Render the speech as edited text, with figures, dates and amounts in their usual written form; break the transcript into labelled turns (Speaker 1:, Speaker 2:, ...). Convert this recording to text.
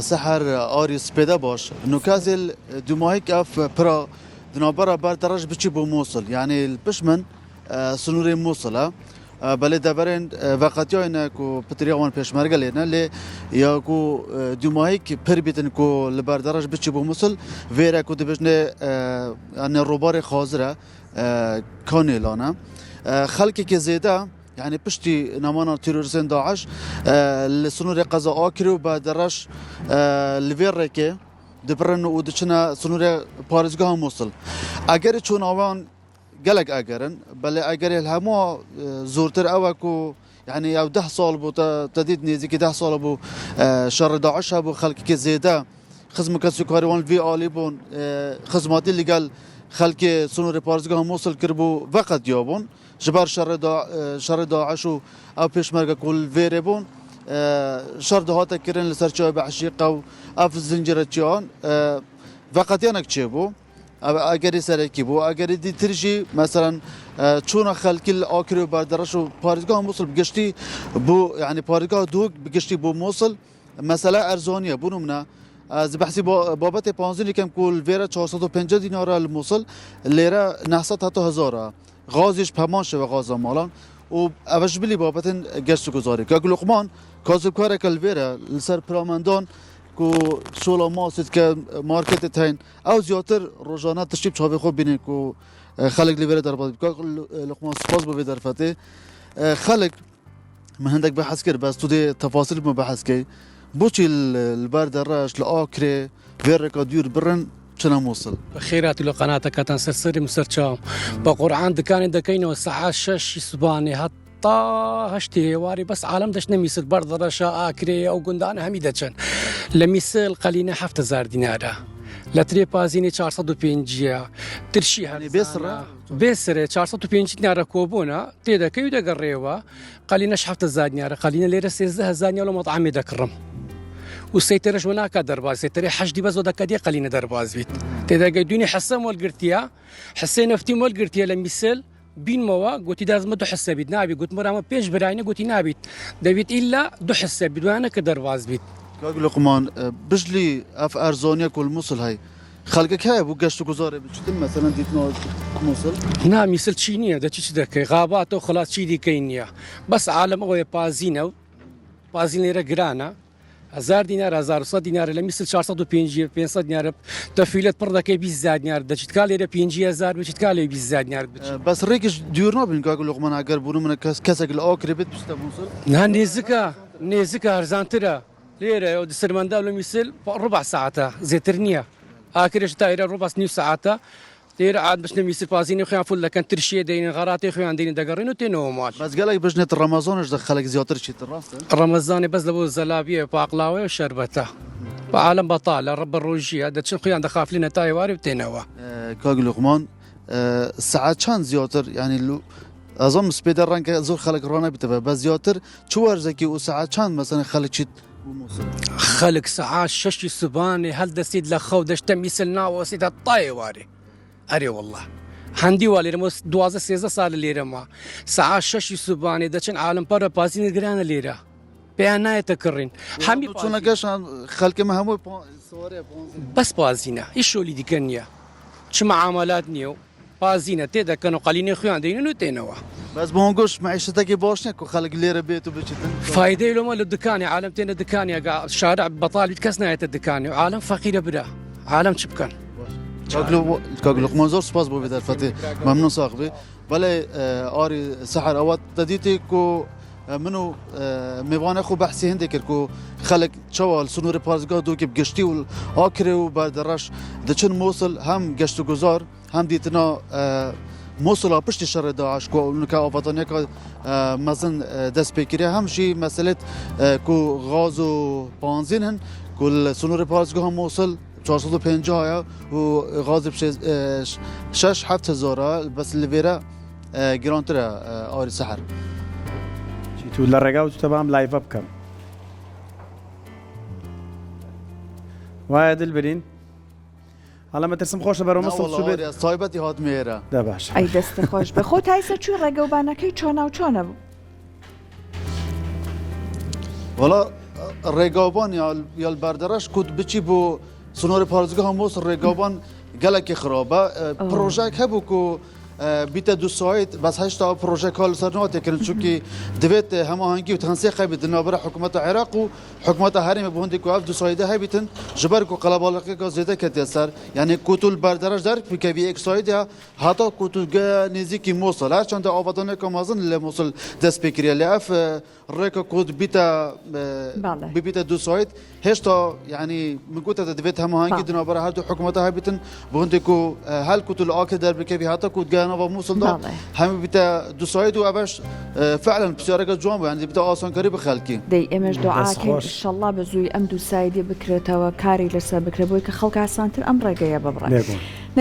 Speaker 1: سحر آری سپیده باش نکازل دوماهیک اف پرا دنابرا بر درج بچی بو موصل يعني البشمن سنوري موصله بله دبرن وقتی اینا کو پتریوان پیشمرگه لینا لی یا کو دوماهیک پر بیتن کو لبر درج بچی بو موصل ویرا کو دبجنه ان روبار خازره کانیلانا خلقی که زیده يعني بشتي نمانا تيروريزم داعش لسنور قضاء آكرو بعدرش لفيركي دبرن ودشنا سنور بارزگاه موصل اگر چون آوان قلق اگرن بل اگر الهمو زورتر اوكو يعني او 10 سال بو تديد نيزي 10 سال بو شر داعش بو خلق كي زيده خدمه كسكاريوان في عالي بون خدماتي اللي قال خلق سنور بارزگاه موصل كربو وقت يابون جبر شر داعش و او پیشمرگه کل ویره بون شر دهات کرن لسرچای بعشیق و اف زنجیرچیان وقتی انک چه بو اگری سرکی بو اگری دی ترجی مثلا چون خلکی آکری بردرش و پارزگاه موصل بگشتی بو يعني پارزگاه دوگ بگشتی بو موصل مثلا ارزانیه بونو منه از بحثی بابت 15 کم کل ویره 450 دینار الموصل لیره 900 حتی هزاره غازش پماشه و غاز مالان و اوش بلی بابتن گشت گذاری که لقمان کاسب کار کلویره لسر پرامندان کو شولا ماسد که مارکت تاین او زیاتر روزانه تشریب چاوی خوب بینین کو خلق لیویره در باید که لقمان سپاس بوی در فته خلق من هندک بحث کرد بس تو ده تفاصیل ما بحث کی بوچی البرد الراش لآکره ویره که دور برن چنا موصل
Speaker 2: خيراتي لو قناتك تنسرسري مسرچام بقرآن دكاني دكينو الساعة 6 صباني حتى هشتي واري بس عالم دش نميسل برضه رشا آكري أو قندان هميدتشن لميسل قلينا 7000 دينار لتري بازيني 450 ترشي
Speaker 1: يعني
Speaker 2: بسرة 450 دينار كوبونا تيدا كيو دا قريوا قلينا 7000 دينار قلينا ليرة 16000 دينار ولا مطعمي دكرم وسيترش هناك درباز سيتري حشدي بس ودك دي قلينا درباز بيت تدا قيدوني حسام والقرتيا حسينا فتي والقرتيا لمثل بين موا قلت داز ما دو حساب بيت نابي قلت مرا ما بيش براينا قلت نابي دبيت الا دو حساب بيت وانا كدرباز بيت
Speaker 1: لقمان بجلي اف ارزونيا كل موصل هاي خلقك هاي ابو قشت گزاره بتشتم مثلا ديتنا موصل
Speaker 2: نا مثل تشينيا دا تشي دك غابات وخلاص شي دي كينيا بس عالم هو بازينا بازين ليره جرانا 1000 دينار 1100 دينار لمثل 450 500 دينار تفيلت برضك 20 دينار دشت كالي 5000 بشت كالي 20 دينار
Speaker 1: بس ريكش ديورنا بنقول لقمان اگر بونو من كسك الاوكر بيت بتستموصل
Speaker 2: نا نيزكا ارزانترا ليره ود سرمندا لمثل ربع ساعه زيترنيا اخرش دايره ربع نص ساعه تير عاد باش نميسل بازيني خيان فل كان ترشيه دين غراتي خيان دين دقرينو تينو مات
Speaker 1: بس قالك باش نت رمضان ايش دخلك زياتر شي الراس
Speaker 2: رمضان بس لبو الزلابيه باقلاوي وشربته بعالم بطاله رب الروجيه هذا شنو خيان دخاف لنا تاي واري وتينوا
Speaker 1: كاغ لقمان الساعات كان زياتر يعني اظن سبيدر رانك زور خلق رونا بتبع بس زياتر شو زكي وساعات كان مثلا خلق شي
Speaker 2: خلق ساعات شش سباني هل دسيد لخو دش تميسلنا وسيد الطاي واري اري والله هندي والي رموس 12 13 سال ليره ما ساعة 6 سباني دچن عالم پر بازين گران ليره بيانا يتكرين
Speaker 1: حمي شلون قاش خلك ما هم صوري
Speaker 2: بس بازينا ايش اللي دي كنيا شو معاملات نيو بازينا تدا كانوا قالين خيان دينو تينوا
Speaker 1: بس بونغوش معيشتك بوشنك وخلق ليره بيته بجد
Speaker 2: فايده له مال الدكاني عالم تين الدكاني شارع بطال يتكسنا الدكاني عالم فقير بدا عالم شبكان
Speaker 1: كاغلو منظور سپاس بو بدر فتي ممنون صاحبي بله آری سحر اوات تدیتی کو منو میوانه خو بحثی هنده کرد کو خلق چوال سنور پارزگاه دو که بگشتی و آکره و بردرش دچن موصل هم گشت و گذار هم دیتنا موصل پشت شر داعش کو نکا آفاتانیا که مزن دست بکیره هم شی مسئله کو غاز و بانزین هن کل سنور پارزگاه موصل 450 و غاز بشه 6 7 هزار بس اللي فيرا جرانترا آری سحر
Speaker 3: تو لرقاو تمام لايف اب كم وايد البرين حالا ما ترسم خوش برام مصل شو بيت
Speaker 1: صايبتي هات ميرا
Speaker 3: ده باش
Speaker 4: ای دست خوش به خود هایسا چو رگو بانکی چانا و چانا بو
Speaker 1: والله رێگاوبان یا البەردەڕەش کووت بچی بۆ سنووری پارێزگاها مووسڵ ڕێگاوبان gelekî xirabe projek hebû ku bîte du sayît bes heşta projek hal ser natekirin çûkî divêt hemahangî û tihansê xebî di navbera hikûmeta Iraq û hikûmeta Herêmê bi hûndê ku ev du sayîdê hebîtin ji ber ku qelebalixeka zêde ketiye ser yanî ku tu berdereş derk bikevî ek sayîdê heta ku tu nêzîkî Mosul her çanda avadaneka mezin li Mosul dest pê kiriye lê ev rêka ku bîte du sayît هێشتا yani min gote de divêt hemahangî di navbera her du hikûmeta hebîtin bi hûndê ku hel ku tu li akê derbikevî heta ku gehênava Mosul da hemî bîte du sayîd û ev فعلا بسيارك جوان يعني بدا آسان كاري بخلكي
Speaker 4: دي امش دعاء ان شاء الله بزوي ام دو سايدي بكرتها وكاري لسا بكره بوي كخلق عسانتر امر جايه ببرا